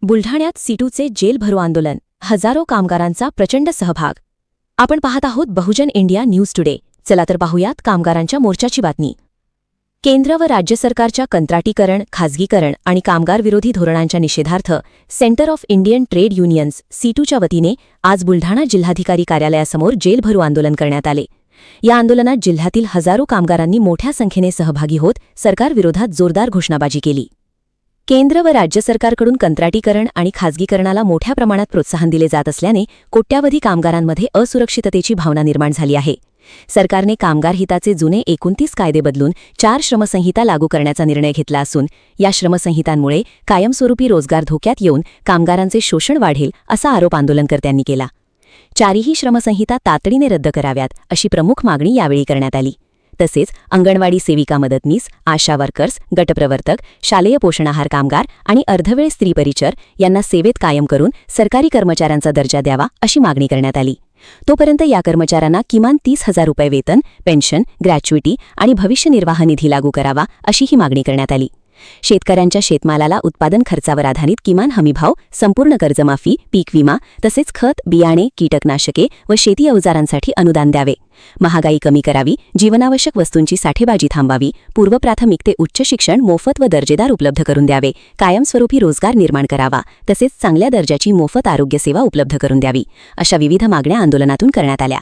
बुलढाण्यात सीटूचे जेल भरो आंदोलन, हजारो कामगारांचा प्रचंड सहभाग. आपण पाहत आहोत बहुजन इंडिया न्यूज टुडे. चला तर पाहूयात कामगारांच्या मोर्चाची बातमी. केंद्र व राज्य सरकारच्या कंत्राटीकरण, खाजगीकरण आणि कामगार विरोधी धोरणांच्या निषेधार्थ centre of Indian trade unions सीटूच्या वतीने आज बुलढाणा जिल्हाधिकारी कार्यालयासमोर जेल भरो आंदोलन करण्यात आले. या आंदोलनात जिल्ह्यातील हजारो कामगारांनी मोठ्या संख्येने सहभागी होत सरकारविरोधात जोरदार घोषणाबाजी केली. केंद्र व राज्य सरकारकडून कंत्राटीकरण आणि खाजगीकरणाला मोठ्या प्रमाणात प्रोत्साहन दिले जात असल्याने कोट्यावधी कामगारांमध्ये असुरक्षिततेची भावना निर्माण झाली आहे. सरकारने कामगार हिताचे जुने 29 कायदे बदलून 4 श्रमसंहिता लागू करण्याचा निर्णय घेतला असून या श्रमसंहितांमुळे कायमस्वरूपी रोजगार धोक्यात येऊन कामगारांचे शोषण वाढेल असा आरोप आंदोलनकर्त्यांनी केला. 4ही श्रमसंहिता तातडीने रद्द कराव्यात अशी प्रमुख मागणी यावेळी करण्यात आली. तसेच अंगणवाडी सेविका मदतनीस, आशा वर्कर्स, गटप्रवर्तक, शालेय पोषणाहार कामगार आणि अर्धवेळ स्त्री परिचर यांना सेवेत कायम करून सरकारी कर्मचाऱ्यांचा दर्जा द्यावा अशी मागणी करण्यात आली. तोपर्यंत या कर्मचाऱ्यांना किमान 30,000 रुपये वेतन, पेन्शन, ग्रॅच्युइटी आणि भविष्य निर्वाह निधी लागू करावा अशीही मागणी करण्यात आली. शेतकऱ्यांच्या शेतमालाला उत्पादन खर्चावर आधारित किमान हमीभाव, संपूर्ण कर्जमाफी, पीक विमा तसेच खत, बियाणे, कीटकनाशके व शेती अवजारांसाठी अनुदान द्यावे. महागाई कमी करावी, जीवनावश्यक वस्तूंची साठेबाजी थांबावी, पूर्वप्राथमिक ते उच्च शिक्षण मोफत व दर्जेदार उपलब्ध करून द्यावे, कायमस्वरूपी रोजगार निर्माण करावा तसेच चांगल्या दर्जाची मोफत आरोग्यसेवा उपलब्ध करून द्यावी अशा विविध मागण्या आंदोलनातून करण्यात आल्या.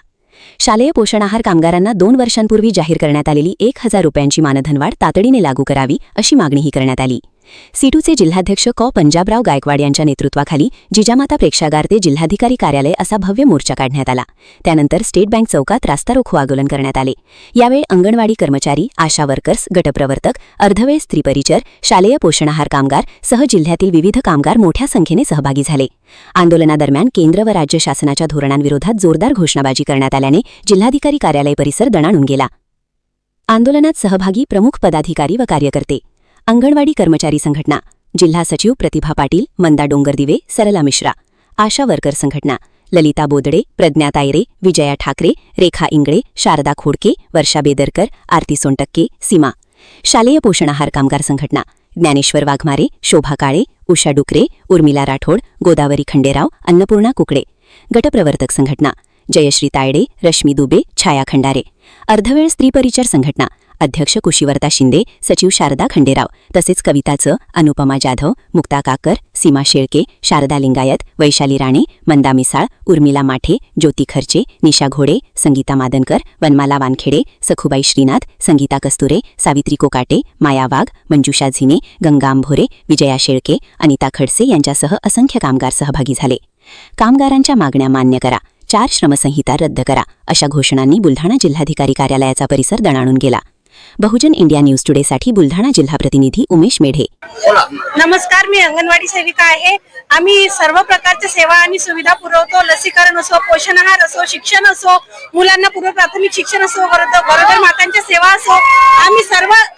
शालेय पोषणाहार कामगारांना 2 वर्षांपूर्वी जाहीर करण्यात आलेली 1,000 रुपयांची मानधनवाढ तातडीने लागू करावी अशी मागणीही करण्यात आली. सीटूचे जिल्हाध्यक्ष पंजाबराव गायकवाड यांच्या नेतृत्वाखाली जिजामाता प्रेक्षागार ते जिल्हाधिकारी कार्यालय असा भव्य मोर्चा काढण्यात आला. त्यानंतर स्टेट बँक चौकात रास्ता रोको आंदोलन करण्यात आले. यावेळी अंगणवाडी कर्मचारी, आशा वर्कर्स, गटप्रवर्तक, अर्धवेळ स्त्री परिचर, शालेय पोषणाहार कामगार सह जिल्ह्यातील विविध कामगार मोठ्या संख्येने सहभागी झाले. आंदोलनादरम्यान केंद्र व राज्य शासनाच्या धोरणांविरोधात जोरदार घोषणाबाजी करण्यात आल्याने जिल्हाधिकारी कार्यालय परिसर दणाणून गेला. आंदोलनात सहभागी प्रमुख पदाधिकारी व कार्यकर्ते. अंगणवाडी कर्मचारी संघटना, जिल्हा सचिव प्रतिभा पाटील, मंदा डोंगरदिवे, सरला मिश्रा. आशा वर्कर संघटना, ललिता बोदडे, प्रज्ञा तायरे, विजया ठाकरे, रेखा इंगळे, शारदा खोडके, वर्षा बेदरकर, आरती सोनटक्के, सीमा. शालेय पोषणाहार कामगार संघटना, ज्ञानेश्वर वाघमारे, शोभा काळे, उषा डुकरे, उर्मिला राठोड, गोदावरी खंडेराव, अन्नपूर्णा कुकडे. गटप्रवर्तक संघटना, जयश्री तायडे, रश्मी दुबे, छाया खंडारे. अर्धवेळ स्त्री परिचर संघटना, अध्यक्ष कुशीवर्ता शिंदे, सचिव शारदा खंडेराव तसेच कविताचं, अनुपमा जाधव, मुक्ता काकर, सीमा शेळके, शारदा लिंगायत, वैशाली राणे, मंदा मिसाळ, उर्मिला माठे, ज्योती खर्चे, निशा घोडे, संगीता मादनकर, वनमाला वानखेडे, सखुबाई श्रीनाथ, संगीता कस्तुरे, सावित्री कोकाटे, माया वाघ, मंजुषा झिने, गंगा आंभोरे, विजया शेळके, अनिता खडसे यांच्यासह असंख्य कामगार सहभागी झाले. कामगारांच्या मागण्या मान्य करा, 4 श्रमसंहिता रद्द करा अशा घोषणांनी बुलढाणा जिल्हाधिकारी कार्यालयाचा परिसर दणाणून गेला. बहुजन इंडिया न्यूज टुडेसाठी बुलढाणा जिल्हा प्रतिनिधी उमेश मेढे. नमस्कार, मी अंगणवाडी सेविका आहे. आम्ही सर्व प्रकारच्या सेवा आणि सुविधा पुरवतो. लसीकरण असो, पोषण आहार असो, शिक्षण असो, मुलांना पूर्व प्राथमिक शिक्षण असो, गरोदर मातांच्या सेवा असो,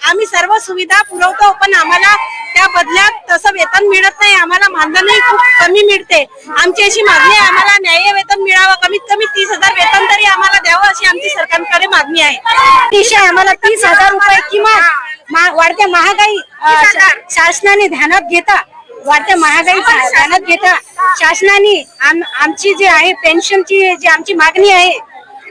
आम्ही सर्व सुविधा पुरवतो. पण आम्हाला त्या बदल्यात तसं वेतन मिळत नाही. आम्हाला मानधनही खूप कमी मिळते. आमची अशी मागणी आहे, आम्हाला न्याय्य वेतन मिळावं. कमीत कमी 30,000 वेतन तरी आम्हाला द्यावं अशी आमची सरकारकडे मागणी आहे. आम्हाला 30,000 रुपये किंवा वाढत्या महागाई शासनाने ध्यानात घेता शासनाने आमची जी आहे पेन्शनची जी आमची मागणी आहे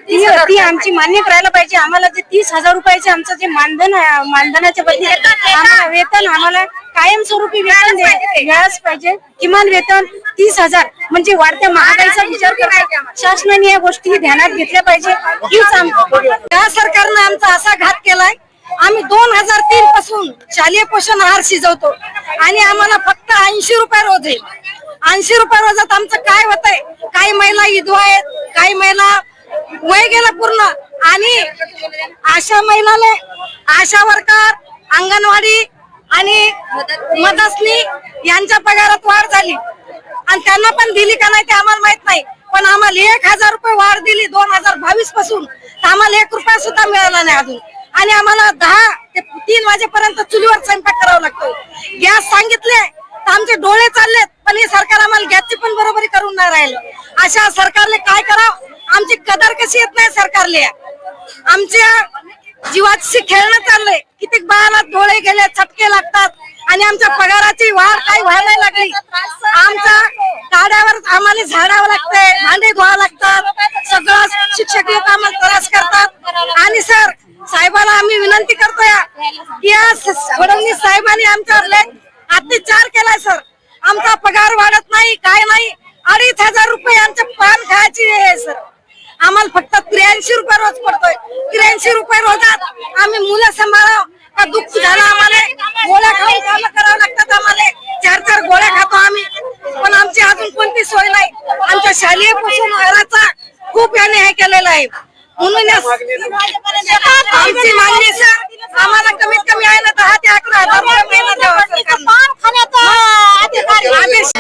ती आमची मान्य करायला पाहिजे. आम्हाला जे 30,000 रुपयाचे आमचं जे मानधनाच्या बदली आम्हाला वेतन आम्हाला कायमस्वरूपी वेतन द्यायलाच पाहिजे. किमान वेतन 30,000 म्हणजे वाढत्या महागाईचा विचार करता शासनाने या गोष्टी ध्यानात घेतल्या पाहिजे. या सरकारनं आमचा असा घात केलाय. आम्ही 2003 पासून शालेय पोषण आहार शिजवतो आणि आम्हाला फक्त 80 रुपये रोज आहे. 80 रुपये रोजात आमचं काय होतंय? काही महिला विधवा आहेत, काही महिला वय गेला पूर्ण आणि आशा महिलाने, आशा वर्कर, अंगणवाडी आणि मदतनी यांच्या पगारात वाढ झाली आणि त्यांना पण दिली का नाही ते आम्हाला माहित नाही. पण आम्हाला 1,000 रुपये वाढ दिली 2022 पासून. आम्हाला 1 रुपया सुद्धा मिळाला नाही अजून आणि आम्हाला 10 ते 3 वाजेपर्यंत चुलीवर स्वयंपाक करावा लागतो. गॅस सांगितले तर आमचे डोळे चाललेत, पण हे सरकार आम्हाला गॅसची पण बरोबरी करून नाही राहिलं. अशा सरकारने काय करावं? आमची कदर कशी येत नाही सरकारले. आमच्या जीवाची खेळणं चाललंय. कित्येक बाळाला डोळे गेले, चटके लागतात आणि आमच्या पगाराची वाढ काही व्हायला लागली. आम्हाला झाडावं लागतंय, भांडे धुवावं लागतात, सगळं शिक्षक लोक आम्हाला त्रास करतात. आणि सर साहेबांना आम्ही विनंती करतोय की या फडणवीस साहेबांनी आमच्यावर लय अत्याचार केलाय सर. आमचा पगार वाढत नाही, काय नाही. 2,500 रुपये आमच्या पान खायची आहे सर. आम्हाला फक्त 83 रुपये रोज पडतोय. 83 रुपये रोजात आम्ही मुलं सांभाळावं का दुःख झालं आम्हाला. गोळ्या खाऊन कामं करावं लागतात आम्हाला. 4 गोळ्या खातो आम्ही, पण आमची अजून कोणती सोय नाही. आमच्या शालेय पोषण आहाराचा खूप याने हे केलेलं आहे. म्हणून आमची मागणी सर आम्हाला कमीत कमी आहे ना 10 ते 11 हजार रुपये महिना द्यावा सरकारनं. आदेश